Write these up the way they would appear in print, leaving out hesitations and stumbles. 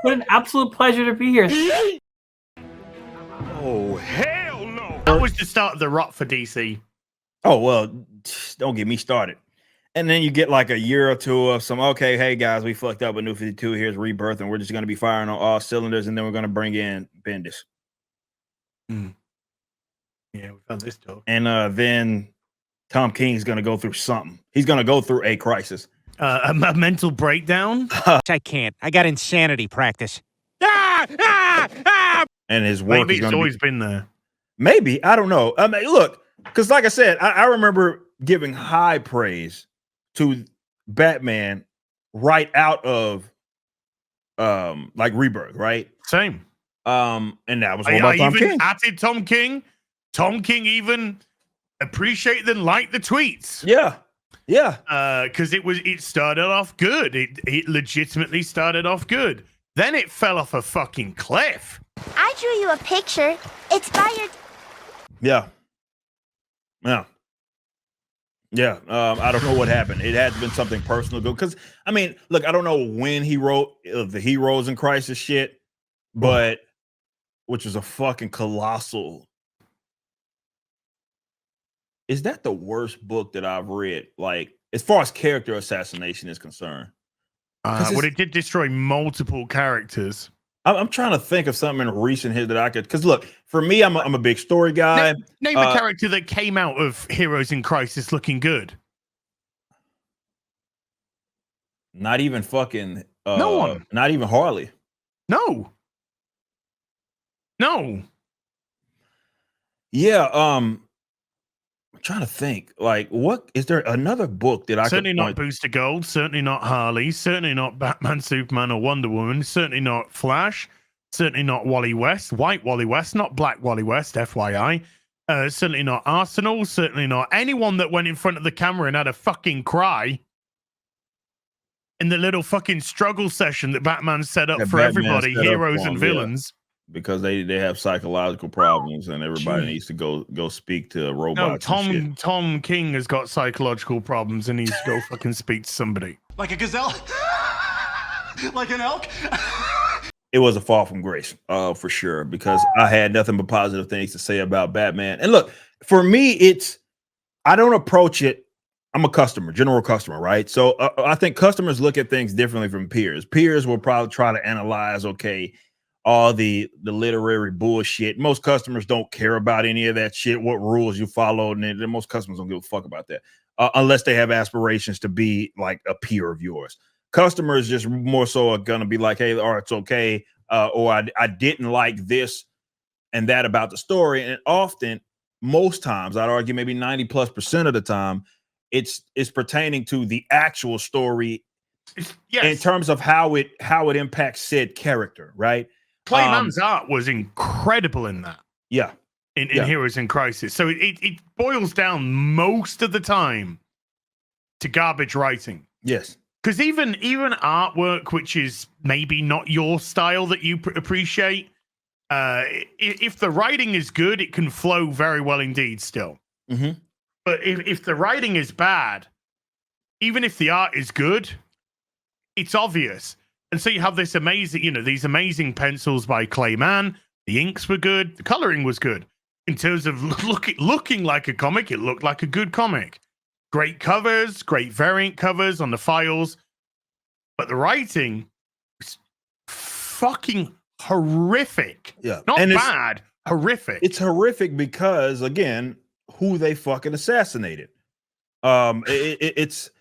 What an absolute pleasure to be here. Oh, hell no. That was the start of the rot for DC. Oh, well, don't get me started. And then you get like a year or two of some, okay, hey guys, we fucked up with New 52. Here's Rebirth, and we're just going to be firing on all cylinders, and then we're going to bring in Bendis. Yeah, we found this talk. And then Tom King's going to go through something. He's going to go through a crisis. A mental breakdown? I can't. I got insanity practice. And his work Maybe is it's going always to been there. Maybe. I don't know. I mean, look, because like I said, I remember giving high praise to Batman right out of like Rebirth, right? Same. And that was all about Tom even King. added Tom King. Tom King even appreciated and liked the tweets. Yeah. Because it started off good. It legitimately started off good. Then it fell off a fucking cliff. I drew you a picture. It's by your... Yeah. I don't know what happened. It had been something personal. Because, I mean, look, I don't know when he wrote the Heroes in Crisis shit, but which was a fucking colossal. Is that the worst book that I've read? Like, as far as character assassination is concerned. Well, it did destroy multiple characters. I'm trying to think of something in recent here that I could, because look, for me, I'm a big story guy. Name a character that came out of Heroes in Crisis looking good. Not even fucking no one. Not even Harley. No. Yeah, I'm trying to think. Like, what is there another book that I certainly could not Booster Gold, certainly not Harley, certainly not Batman, Superman, or Wonder Woman, certainly not Flash, certainly not Wally West, White Wally West, not Black Wally West, FYI. Certainly not Arsenal, certainly not anyone that went in front of the camera and had a fucking cry in the little fucking struggle session that Batman set up for everybody, heroes and villains. Because they have psychological problems and everybody needs to go speak to robots. No, Tom King has got psychological problems and needs to go fucking speak to somebody. Like a gazelle? Like an elk? It was a fall from grace, for sure, because I had nothing but positive things to say about Batman. And look, for me, I don't approach it. I'm a customer, general customer, right? So I think customers look at things differently from peers. Peers will probably try to analyze, okay, all the literary bullshit. Most customers don't care about any of that shit, what rules you follow, and then most customers don't give a fuck about that unless they have aspirations to be like a peer of yours. Customers just more so are gonna be like, hey, or it's okay, or I didn't like this and that about the story. And often, most times, I'd argue maybe 90+% of the time, it's pertaining to the actual story in terms of how it impacts said character, right? Clayman's art was incredible in that. Yeah. In Heroes in Crisis. So it boils down most of the time to garbage writing. Yes. Because even artwork, which is maybe not your style that you appreciate, if the writing is good, it can flow very well indeed still. Mm-hmm. But if the writing is bad, even if the art is good, it's obvious. And so you have this amazing, these amazing pencils by Clayman. The inks were good. The coloring was good. In terms of looking like a comic, it looked like a good comic. Great covers, great variant covers on the files. But the writing was fucking horrific. Yeah. Not bad, horrific. It's horrific because, again, who they fucking assassinated. It's...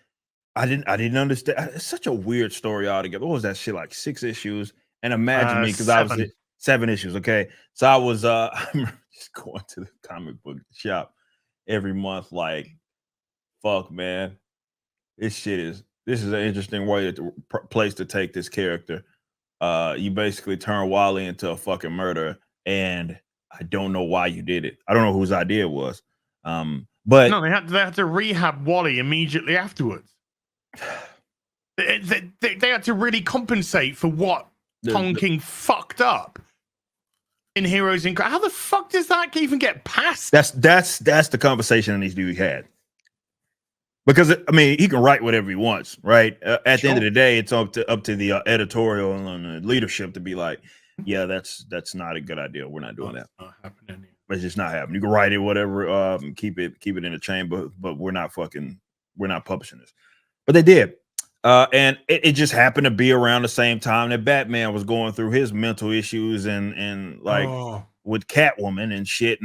I didn't understand. It's such a weird story altogether. What was that shit, like 6 issues? And imagine me, because I was at 7 issues. Okay, so I was I remember just going to the comic book shop every month. Like, fuck, man, this is an interesting place to take this character. You basically turn Wally into a fucking murderer, and I don't know why you did it. I don't know whose idea it was. But no, they had to rehab Wally immediately afterwards. They had to really compensate for what Tom King fucked up in Heroes in Crisis. How the fuck does that even get past? That's the conversation that needs to be had. Because I mean, he can write whatever he wants, right? At the end of the day, it's up to the editorial and the leadership to be like, yeah, that's not a good idea. We're not doing that. Not happening. It's just not happening. You can write it, whatever, keep it in the chamber, but we're not publishing this. But they did. And it just happened to be around the same time that Batman was going through his mental issues and with Catwoman and shit.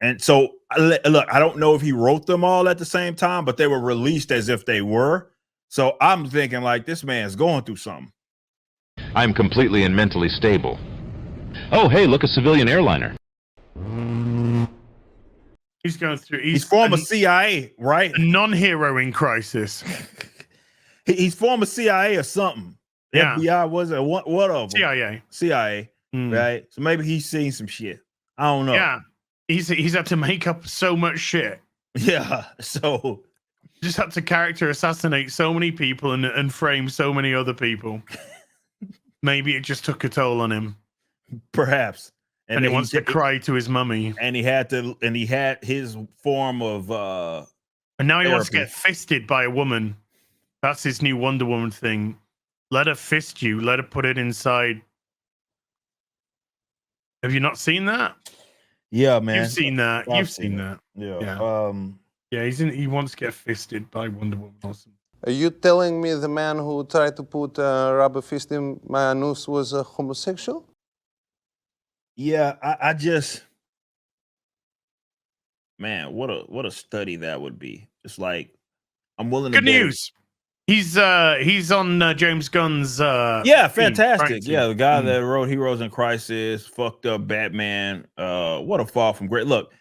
And so look, I don't know if he wrote them all at the same time, but they were released as if they were. So I'm thinking like this man's going through something. I'm completely and mentally stable. Oh, hey, look, a civilian airliner. He's going through. He's former CIA, right? A non-hero in crisis. He's former CIA or something. Yeah. FBI was it? What of them? CIA, right? So maybe he's seen some shit. I don't know. Yeah, he's had to make up so much shit. Yeah, so just had to character assassinate so many people and frame so many other people. Maybe it just took a toll on him. Perhaps. And he wants to cry to his mummy. And he had his form of and now he therapy. wants to get fisted by a woman. That's his new Wonder Woman thing. Let her fist you. Let her put it inside. Have you not seen that? Yeah, man. You've seen that. You've seen that. Yeah. Yeah, he wants to get fisted by Wonder Woman or something. Are you telling me the man who tried to put a rubber fist in my anus was a homosexual? Yeah, I just, man, what a study that would be. It's like I'm willing to. Good news. He's on James Gunn's. Yeah, fantastic. Team. Yeah, the guy that wrote Heroes in Crisis, fucked up Batman. What a fall from great. Look,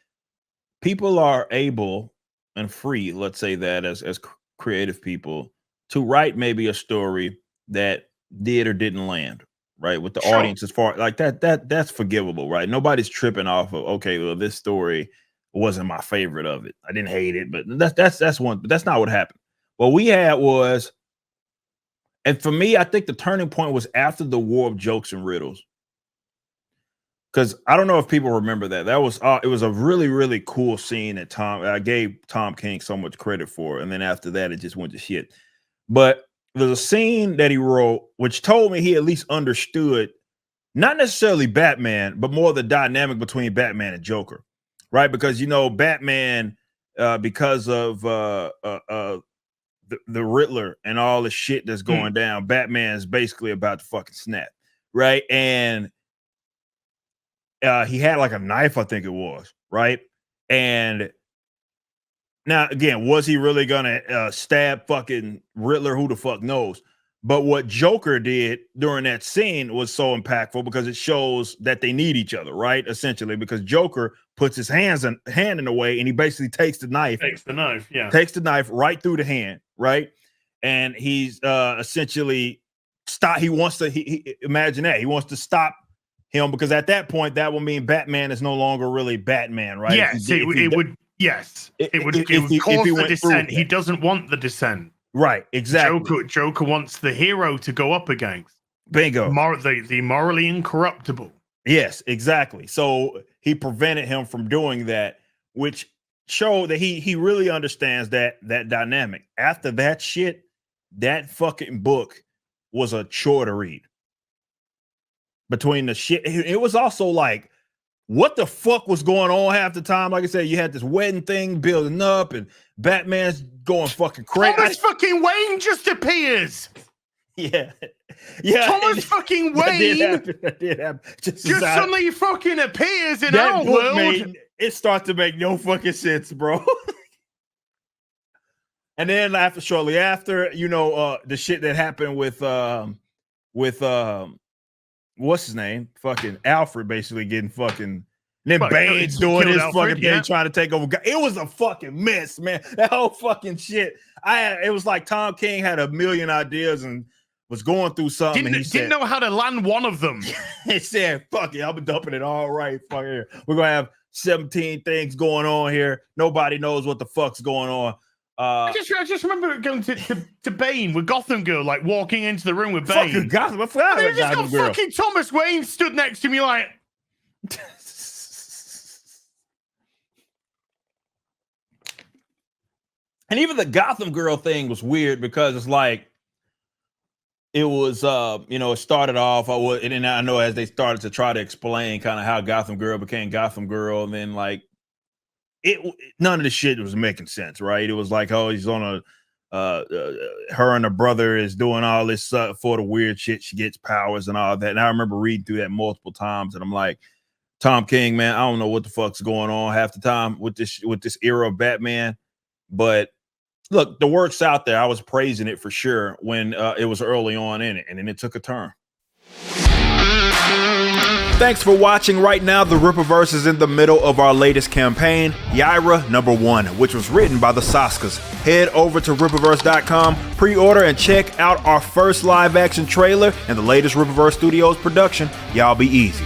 people are able and free, let's say that as creative people, to write maybe a story that did or didn't land right with the audience as far like that's forgivable, right? Nobody's tripping off of, okay, well, this story wasn't my favorite of it. I didn't hate it, but that's one, but that's not what happened. What we had was, and for me, I think the turning point was after the War of Jokes and Riddles. Because I don't know if people remember that. That was it was a really, really cool scene that I gave Tom King so much credit for. And then after that, it just went to shit. But there's a scene that he wrote, which told me he at least understood not necessarily Batman, but more the dynamic between Batman and Joker, right? Because, you know, Batman, because of the Riddler and all the shit that's going down, Batman is basically about to fucking snap, right? And he had like a knife, I think it was, right? And now, again, was he really gonna stab fucking Riddler? Who the fuck knows? But what Joker did during that scene was so impactful because it shows that they need each other, right? Essentially, because Joker puts his hand in the way and he basically takes the knife. Takes the knife right through the hand, right? And he's essentially he wants to imagine that. He wants to stop him because at that point that will mean Batman is no longer really Batman, right? Yes, it would. Yes, it would cause the dissent. He doesn't want the dissent. Right, exactly. Joker wants the hero to go up against. Bingo. The morally incorruptible. Yes, exactly. So he prevented him from doing that, which showed that he really understands that dynamic. After that shit, that fucking book was a chore to read. Between the shit, it was also like, what the fuck was going on half the time? Like I said, you had this wedding thing building up and Batman's going fucking crazy. Thomas fucking Wayne just appears. Yeah. Thomas fucking Wayne that did happen. Just suddenly fucking appears in our world. It starts to make no fucking sense, bro. And then shortly after, you know, the shit that happened with what's his name? Fucking Alfred basically getting fucking. Then Bane's doing his fucking thing, trying to take over. It was a fucking mess, man. That whole fucking shit. It was like Tom King had a million ideas and was going through something. Didn't know how to land one of them. He said, fuck it, I'm dumping it all right. Fuck it. We're going to have 17 things going on here. Nobody knows what the fuck's going on. I just remember going to Bane with Gotham Girl, like walking into the room with Bane. Fucking Gotham. I forgot about Gotham Girl. Fucking Thomas Wayne stood next to me like. And even the Gotham Girl thing was weird because it's like it was it started off and then I know as they started to try to explain kind of how Gotham Girl became Gotham Girl, and then like none of the shit was making sense, right? It was like, oh, he's on a her and her brother is doing all this for the weird shit. She gets powers and all that. And I remember reading through that multiple times, and I'm like, Tom King, man, I don't know what the fuck's going on half the time with this era of Batman. But look, the work's out there. I was praising it for sure when it was early on in it, and then it took a turn. Thanks for watching. Right now, the Rippaverse is in the middle of our latest campaign, Yaira #1, which was written by the Saskas. Head over to Rippaverse.com, pre-order, and check out our first live-action trailer and the latest Rippaverse Studios production, Y'all Be Easy.